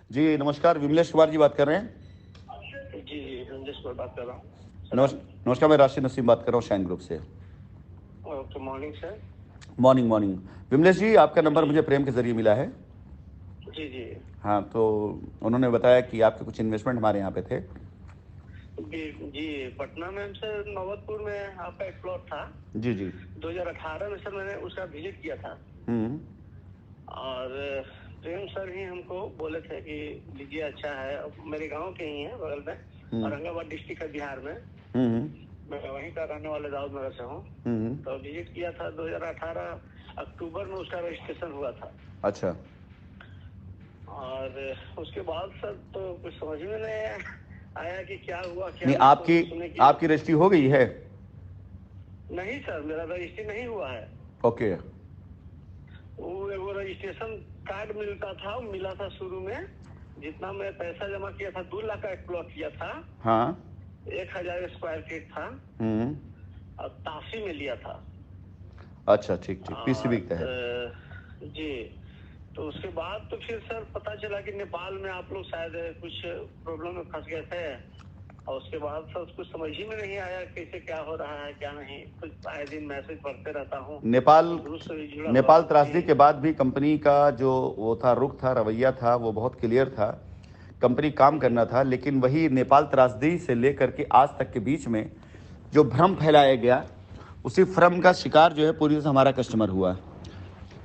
जी नमस्कार, विमलेश कुमार जी बात कर रहे हैं। जी विमलेश कुमार बात कर रहा हूँ। नमस्कार, मैं राशिद नसीम बात कर रहा हूँ शाइन ग्रुप से। Okay, morning sir. Morning morning. Vimlesh ji, आपका नंबर मुझे प्रेम के जरिए मिला है। जी जी हाँ, तो उन्होंने बताया कि आपके कुछ इन्वेस्टमेंट हमारे यहाँ पे थे। जी पटना में सर, नौबतपुर में आपका एक प्लॉट था। जी जी। 2018 में सर मैंने उसका विजिट किया था। और प्रेम सर ही हमको बोले थे कि लीजिए, अच्छा है। मेरे गांव के ही है, बगल में औरंगाबाद डिस्ट्रिक्ट है, बिहार में। मैं वहीं का रहने वाले दाऊद नगर से हूँ। तो विजिट किया था 2018 अक्टूबर में, उसका रजिस्ट्रेशन हुआ था। अच्छा। और उसके बाद सर तो कुछ समझ में नहीं आया कि क्या हुआ क्या नहीं, आपकी रजिस्ट्री हो गई है? नहीं सर, मेरा रजिस्ट्री नहीं हुआ है। ओके। वो रजिस्ट्रेशन कार्ड मिलता था, मिला था शुरू में। जितना मैं पैसा जमा किया था, 2 लाख का एक प्लॉट किया था। हाँ। 1000 स्क्वायर फीट था। और तासी में लिया था। अच्छा, ठीक ठीक, पीसीबी के तहत। जी। तो उसके बाद तो फिर सर पता चला कि नेपाल में आप लोग शायद कुछ प्रॉब्लम में फंस गए थे। और उसके बाद सर कुछ समझ ही में नहीं आया कैसे क्या हो रहा है क्या नहीं। कुछ आए दिन मैसेज पढ़ते रहता हूँ। नेपाल त्रासदी के बाद भी कंपनी का जो वो था, रुख था, रवैया था, वो बहुत क्लियर था। कंपनी काम करना था, लेकिन वही नेपाल त्रासदी से लेकर के आज तक के बीच में जो भ्रम फैलाया गया, उसी भ्रम का शिकार जो है पूरी तरह से हमारा कस्टमर हुआ।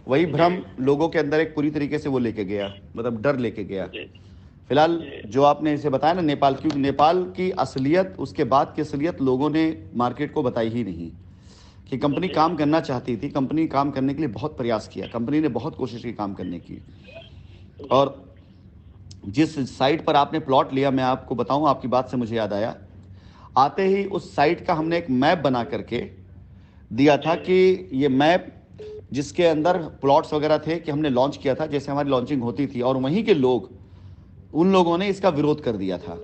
वही भ्रम लोगों के अंदर एक पूरी तरीके से वो लेके गया, मतलब डर लेके गया। फिलहाल जो आपने इसे बताया ना नेपाल, क्योंकि नेपाल की असलियत, उसके बाद की असलियत लोगों ने मार्केट को बताई ही नहीं कि कंपनी काम करना चाहती थी। कंपनी काम करने के लिए बहुत प्रयास किया, कंपनी ने बहुत कोशिश की काम करने की। और जिस साइट पर आपने प्लॉट लिया, मैं आपको बताऊं, आपकी बात से मुझे याद आया, आते ही उस साइट का हमने एक मैप बना करके दिया था कि ये मैप जिसके अंदर प्लॉट्स वगैरह थे, कि हमने लॉन्च किया था, जैसे हमारी लॉन्चिंग होती थी, और वहीं के लोग, उन लोगों ने इसका विरोध कर दिया था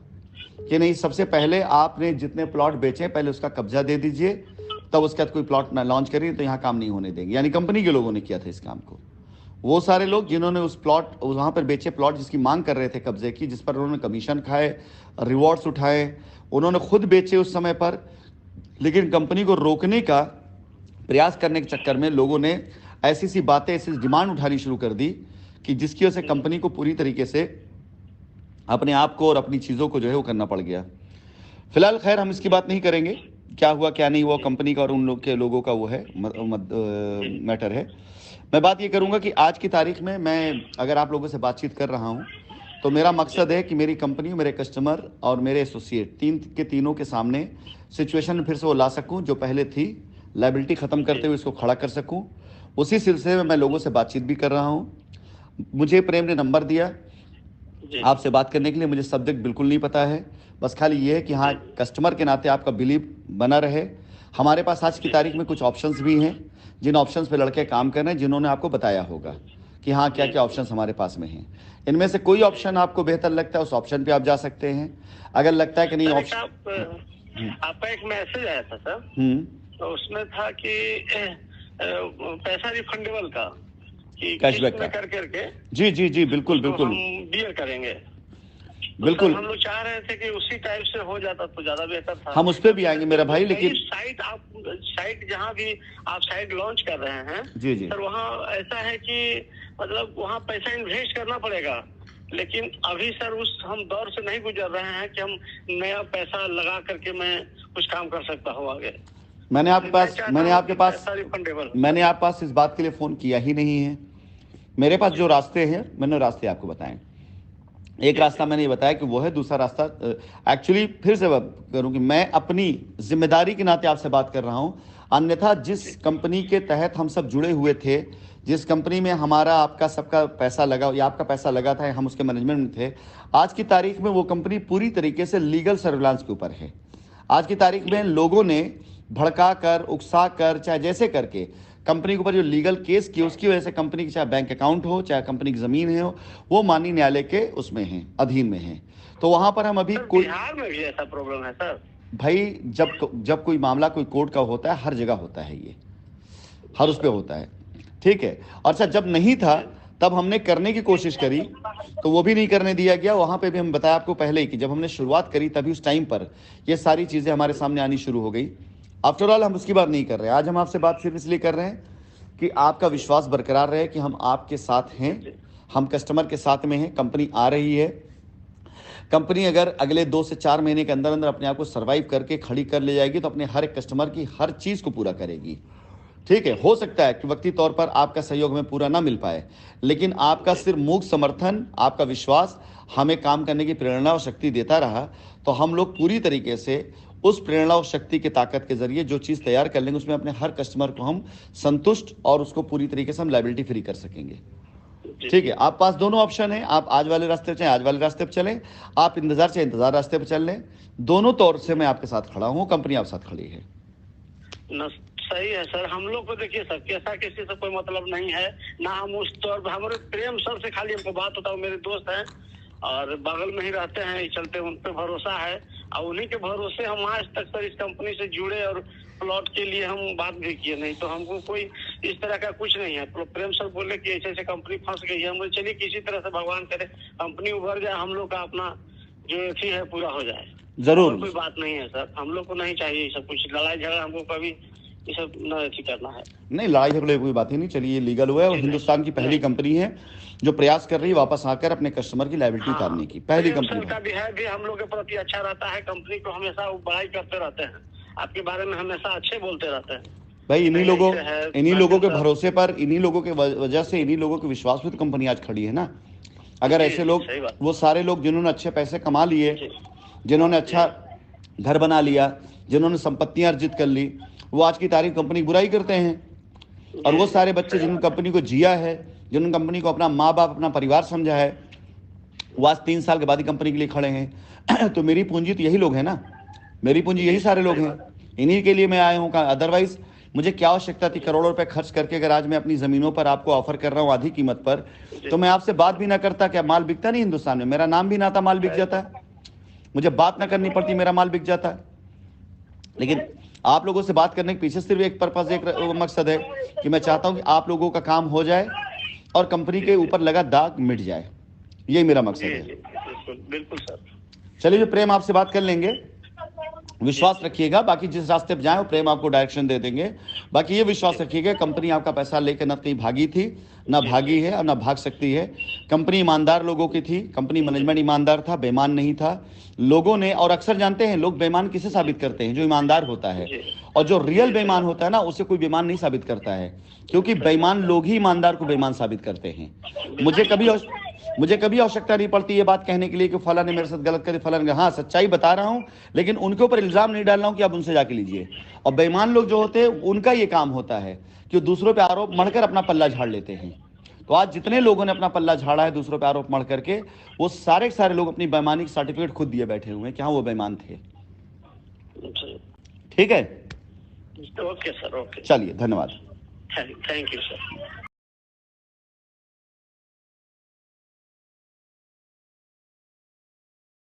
कि नहीं, सबसे पहले आपने जितने प्लॉट बेचे पहले उसका कब्जा दे दीजिए, तब उसके बाद कोई प्लॉट ना लॉन्च करिए, तो यहाँ काम नहीं होने देंगे। यानी कंपनी के लोगों ने किया था इस काम को। वो सारे लोग जिन्होंने उस प्लॉट वहाँ पर बेचे, प्लॉट जिसकी मांग कर रहे थे कब्जे की, जिस पर उन्होंने कमीशन खाए, रिवॉर्ड्स उठाए, उन्होंने खुद बेचे उस समय पर। लेकिन कंपनी को रोकने का प्रयास करने के चक्कर में लोगों ने ऐसी सी बातें, ऐसी डिमांड उठानी शुरू कर दी कि जिसकी वजह से कंपनी को पूरी तरीके से अपने आप को और अपनी चीज़ों को जो है वो करना पड़ गया। फिलहाल खैर हम इसकी बात नहीं करेंगे, क्या हुआ क्या नहीं हुआ, कंपनी का और उन लोग के लोगों का वो है मैटर है। मैं बात ये करूंगा कि आज की तारीख में मैं अगर आप लोगों से बातचीत कर रहा हूं, तो मेरा मकसद है कि मेरी कंपनी, मेरे कस्टमर और मेरे एसोसिएट, तीनों के सामने सिचुएशन फिर से वो ला सकूं जो पहले थी, लायबिलिटी ख़त्म करते हुए इसको खड़ा कर सकूं। उसी सिलसिले में मैं लोगों से बातचीत भी कर रहा हूं। मुझे प्रेम ने नंबर दिया आपसे बात करने के लिए। मुझे सब्जेक्ट बिल्कुल नहीं पता है, बस खाली ये है कि हाँ, कस्टमर के नाते आपका बिलीव बना रहे। हमारे पास आज की तारीख में कुछ ऑप्शंस भी हैं, जिन ऑप्शंस पे लड़के काम कर रहे हैं, जिन्होंने आपको बताया होगा कि हाँ क्या क्या ऑप्शंस हमारे पास में हैं। इनमें से कोई ऑप्शन आपको बेहतर लगता है, उस ऑप्शन पे आप जा सकते हैं। अगर लगता है कि नहीं ऑप्शन, आपका एक मैसेज आया था सर, तो उसमें था कि पैसा रिफंडेबल का, कैशबैक का कर करके। जी जी जी, बिल्कुल बिल्कुल, हम डील करेंगे। बिल्कुल। हम लोग चाह रहे थे कि उसी टाइप से हो जाता तो ज्यादा बेहतर था। हम उस पर भी आएंगे मेरा भाई, लेकिन साइट जहाँ भी आप साइट लॉन्च कर रहे हैं जी जी सर, वहाँ ऐसा है कि मतलब वहाँ पैसा इन्वेस्ट करना पड़ेगा। लेकिन अभी सर उस हम दौर से नहीं गुजर रहे हैं कि हम नया पैसा लगा करके मैं कुछ काम कर सकता हूँ आगे। मैंने आपके पास इस बात के लिए फ़ोन किया ही नहीं है। मेरे पास जो रास्ते हैं, मैंने रास्ते आपको बताएं। एक रास्ता मैंने ये बताया कि वो है, दूसरा रास्ता एक्चुअली फिर से बात करूं कि मैं अपनी जिम्मेदारी के नाते आपसे बात कर रहा हूं। अन्यथा जिस कंपनी के तहत हम सब जुड़े हुए थे, जिस कंपनी में हमारा आपका सबका पैसा लगा या आपका पैसा लगा था, हम उसके मैनेजमेंट में थे, आज की तारीख में वो कंपनी पूरी तरीके से लीगल सर्विलांस के ऊपर है। आज की तारीख में लोगों ने भड़का कर, उकसा कर, चाहे जैसे करके कंपनी के ऊपर जो लीगल केस किए, उसकी वजह से कंपनी की चाहे बैंक अकाउंट हो, चाहे कंपनी की ज़मीन है, वो माननीय न्यायालय के उसमें है, अधीन में है। तो वहां पर हम अभी कोई, बिहार में भी ऐसा प्रॉब्लम है सर भाई, जब कोई मामला कोई कोर्ट का होता है, हर जगह होता है, ये हर उस पे होता है, ठीक है। और सर जब नहीं था तब हमने करने की कोशिश करी तो वो भी नहीं करने दिया गया। वहां पे भी हम बताया आपको पहले ही कि जब हमने शुरुआत करी तभी उस टाइम पर ये सारी चीजें हमारे सामने आनी शुरू हो गई। आफ्टर ऑल हम उसकी बात नहीं कर रहे। आज हम आपसे बात सिर्फ इसलिए कर रहे हैं कि आपका विश्वास बरकरार रहे कि हम आपके साथ हैं, हम कस्टमर के साथ में हैं। कंपनी आ रही है, कंपनी अगर अगले 2 से 4 महीने के अंदर अंदर अपने आप को सर्वाइव करके खड़ी कर ले जाएगी तो अपने हर एक कस्टमर की हर चीज को पूरा करेगी। ठीक है, हो सकता है कि वक्ती तौर पर आपका सहयोग हमें पूरा ना मिल पाए, लेकिन आपका सिर्फ मूक समर्थन, आपका विश्वास हमें काम करने की प्रेरणा और शक्ति देता रहा। तो हम लोग पूरी तरीके से उस प्रेरणा और शक्ति की ताकत के जरिए जो चीज तैयार कर लेंगे उसमें अपने हर कस्टमर को हम संतुष्ट और उसको पूरी तरीके से हम लायबिलिटी फ्री कर सकेंगे। ठीक है, आप पास दोनों ऑप्शन है, आप आज वाले रास्ते पे चाहे आज वाले रास्ते पे चलें, आप इंतजार चाहे इंतजार रास्ते पे चल लें। दोनों तौर से मैं आपके साथ खड़ा हूं, कंपनी आपके साथ खड़ी है। सही है सर। हम लोग को देखिए सर, कैसा किसी से कोई मतलब नहीं है ना। हम उस तौर पर हमारे प्रेम सर से खाली हमको बात होता है, मेरे दोस्त हैं और बगल में ही रहते हैं, चलते उन पे भरोसा है और उन्हीं के भरोसे हम आज तक सर इस कंपनी से जुड़े और प्लॉट के लिए हम बात भी किए। नहीं तो हमको कोई इस तरह का कुछ नहीं है। प्रेम सर बोले कि ऐसे ऐसे कंपनी फंस गई है, हम बोले चलिए किसी तरह से भगवान करे कंपनी उभर जाए, हम लोग का अपना जो एथी है पूरा हो जाए। जरूर, कोई बात नहीं है सर, हम लोग को नहीं चाहिए सब कुछ लड़ाई झगड़ा, हमको कभी ये सब न करना है। नहीं, लड़ाई झगड़े कोई बात ही नहीं। चलिए, ये लीगल हुआ है और हिंदुस्तान की पहली कंपनी है जो प्रयास कर रही है वापस आकर अपने कस्टमर की लायबिलिटी उतारने की। पहली कंपनी का बिहेव भी हम लोग के प्रति अच्छा रहता है, कंपनी को हमेशा बड़ाई करते रहते हैं, आपके बारे में हमेशा अच्छे बोलते रहते हैं। भाई इन्हीं लोगों के भरोसे पर, इन्हीं लोगों के वजह से, इन्हीं लोगों के विश्वास पे तो कंपनी आज खड़ी है ना। अगर ऐसे लोग, वो सारे लोग जिन्होंने अच्छे पैसे कमा लिए, जिन्होंने अच्छा घर बना लिया, जिन्होंने संपत्तियां अर्जित कर ली, वो आज की तारीख कंपनी की बुराई करते हैं। और वो सारे बच्चे जिन्होंने कंपनी को जिया है, जिन्होंने कंपनी को अपना माँ बाप, अपना परिवार समझा है, वो आज 3 साल के बाद ही कंपनी के लिए खड़े हैं। तो मेरी पूंजी तो यही लोग हैं ना, मेरी पूंजी यही सारे लोग हैं, इन्हीं के लिए मैं आया हूँ। अदरवाइज मुझे क्या आवश्यकता थी करोड़ों रुपए खर्च करके? अगर आज मैं अपनी जमीनों पर आपको ऑफर कर रहा हूँ आधी कीमत पर, तो मैं आपसे बात भी ना करता। क्या माल बिकता नहीं हिंदुस्तान में? मेरा नाम भी ना था, माल बिक जाता है, मुझे बात ना करनी पड़ती, मेरा माल बिक जाता है। लेकिन आप लोगों से बात करने के पीछे सिर्फ एक पर्पज, एक मकसद है कि मैं चाहता हूं कि आप लोगों का काम हो जाए और कंपनी के ऊपर लगा दाग मिट जाए। यही मेरा मकसद है। बिल्कुल सर। चलिए, जो प्रेम आपसे बात कर लेंगे, विश्वास रखिएगा। बाकी जिस रास्ते पर जाए वो प्रेम आपको डायरेक्शन दे देंगे। बाकी ये विश्वास रखिएगा, कंपनी आपका पैसा लेकर न कहीं भागी थी, ना भागी है और ना भाग सकती है। कंपनी ईमानदार लोगों की थी, कंपनी मैनेजमेंट ईमानदार था, बेईमान नहीं था। लोगों ने, और अक्सर जानते हैं लोग बेईमान किसे साबित करते हैं? जो ईमानदार होता है। और जो रियल बेईमान होता है ना, उसे कोई बेईमान नहीं साबित करता है, क्योंकि बेईमान लोग ही ईमानदार को बेईमान साबित करते हैं। मुझे कभी आवश्यकता नहीं पड़ती ये बात कहने के लिए कि फला ने मेरे साथ गलत करी, फला ने। हाँ, सच्चाई बता रहा हूं, लेकिन उनके ऊपर इल्जाम नहीं डाल रहा हूं कि आप उनसे जाके लीजिए। और बेईमान लोग जो होते हैं उनका ये काम होता है कि दूसरों पे आरोप मढ़कर अपना पल्ला झाड़ लेते हैं। तो आज जितने लोगों ने अपना पल्ला झाड़ा है दूसरों पे आरोप मढ़ करके, वो सारे लोग अपनी बेईमानी की सर्टिफिकेट खुद दिए बैठे हुए हैं कि हाँ वो बेईमान थे। ठीक है, ओके सर, ओके। चलिए, धन्यवाद। Thank you sir.